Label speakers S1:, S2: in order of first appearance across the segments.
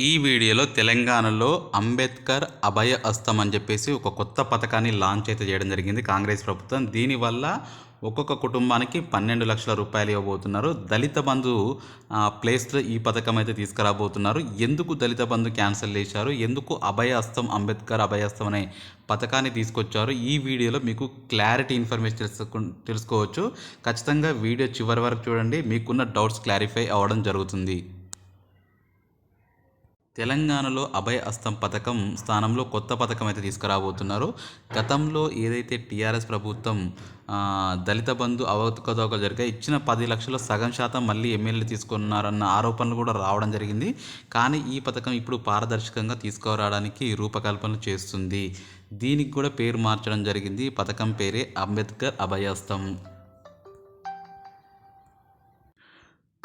S1: ఈ వీడియోలో తెలంగాణలో అంబేద్కర్ అభయ హస్తం అని చెప్పేసి ఒక కొత్త పథకాన్ని లాంచ్ అయితే చేయడం జరిగింది కాంగ్రెస్ ప్రభుత్వం. దీనివల్ల ఒక్కొక్క కుటుంబానికి 12 లక్షల రూపాయలు ఇవ్వబోతున్నారు. దళిత బంధు ప్లేస్లో ఈ పథకం అయితే తీసుకురాబోతున్నారు. ఎందుకు దళిత బంధు క్యాన్సిల్ చేశారు, ఎందుకు అభయ హస్తం అంబేద్కర్ అభయ హస్తం అనే పథకాన్ని తీసుకొచ్చారు, ఈ వీడియోలో మీకు క్లారిటీ ఇన్ఫర్మేషన్ తెలుసుకోవచ్చు. ఖచ్చితంగా వీడియో చివరి వరకు చూడండి, మీకున్న డౌట్స్ క్లారిఫై అవ్వడం జరుగుతుంది. తెలంగాణలో అభయ హస్తం పథకం స్థానంలో కొత్త పథకం అయితే తీసుకురాబోతున్నారు. గతంలో ఏదైతే టీఆర్ఎస్ ప్రభుత్వం దళిత బంధు అవకతవకలు జరిగాయి, ఇచ్చిన 10 లక్షల సగం శాతం మళ్ళీ ఎమ్మెల్యేలు తీసుకున్నారన్న ఆరోపణలు కూడా రావడం జరిగింది. కానీ ఈ పథకం ఇప్పుడు పారదర్శకంగా తీసుకురావడానికి రూపకల్పన చేస్తుంది. దీనికి కూడా పేరు మార్చడం జరిగింది. ఈ పథకం పేరే అంబేద్కర్ అభయ హస్తం.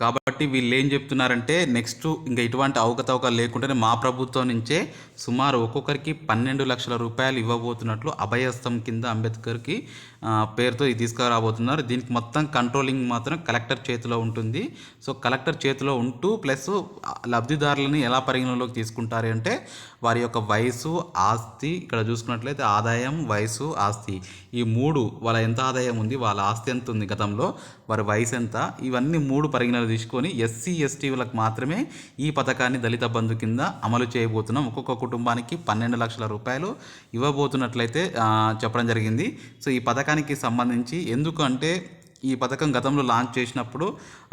S1: కాబట్టి వీళ్ళు ఏం చెప్తున్నారంటే, నెక్స్ట్ ఇంకా ఇటువంటి అవకతవకలు లేకుండానే మా ప్రభుత్వం నుంచే సుమారు ఒక్కొక్కరికి 12 లక్షల రూపాయలు ఇవ్వబోతున్నట్లు అభయహస్తం కింద అంబేద్కర్కి పేరుతో ఇది తీసుకురాబోతున్నారు. దీనికి మొత్తం కంట్రోలింగ్ మాత్రం కలెక్టర్ చేతిలో ఉంటుంది. సో కలెక్టర్ చేతిలో ఉంటూ ప్లస్ లబ్ధిదారులని ఎలా పరిగణలోకి తీసుకుంటారు అంటే, వారి యొక్క వయసు, ఆస్తి, ఇక్కడ చూసుకున్నట్లయితే ఆదాయం, వయసు, ఆస్తి, ఈ మూడు, వాళ్ళ ఎంత ఆదాయం ఉంది, వాళ్ళ ఆస్తి ఎంత ఉంది గతంలో, వారి వయసు ఎంత, ఇవన్నీ మూడు పరిగణలు తీసుకొని ఎస్సీ ఎస్టీలకు మాత్రమే ఈ పథకాన్ని దళిత బంధు కింద అమలు చేయబోతున్నాం. ఒక్కొక్క కుటుంబానికి 12 లక్షల రూపాయలు ఇవ్వబోతున్నట్లయితే చెప్పడం జరిగింది. సో ఈ పథకానికి సంబంధించి ఎందుకంటే ఈ పథకం గతంలో లాంచ్ చేసినప్పుడు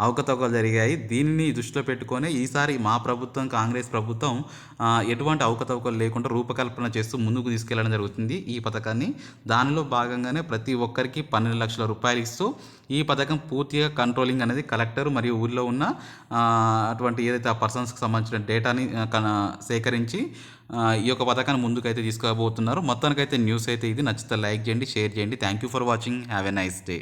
S1: అవకతవకలు జరిగాయి. దీనిని దృష్టిలో పెట్టుకొని ఈసారి మా ప్రభుత్వం, కాంగ్రెస్ ప్రభుత్వం ఎటువంటి అవకతవకలు లేకుండా రూపకల్పన చేస్తూ ముందుకు తీసుకెళ్లడం జరుగుతుంది ఈ పథకాన్ని. దానిలో భాగంగానే ప్రతి ఒక్కరికి 12 లక్షల రూపాయలు ఇస్తూ ఈ పథకం పూర్తిగా కంట్రోలింగ్ అనేది కలెక్టర్ మరియు ఊళ్ళో ఉన్న అటువంటి ఏదైతే ఆ పర్సన్స్కి సంబంధించిన డేటాని సేకరించి ఈ యొక్క పథకాన్ని ముందుకైతే తీసుకోబోతున్నారు. మొత్తానికైతే న్యూస్ అయితే ఇది. నచ్చితే లైక్ చేయండి, షేర్ చేయండి. Thank you for watching. Have a nice day.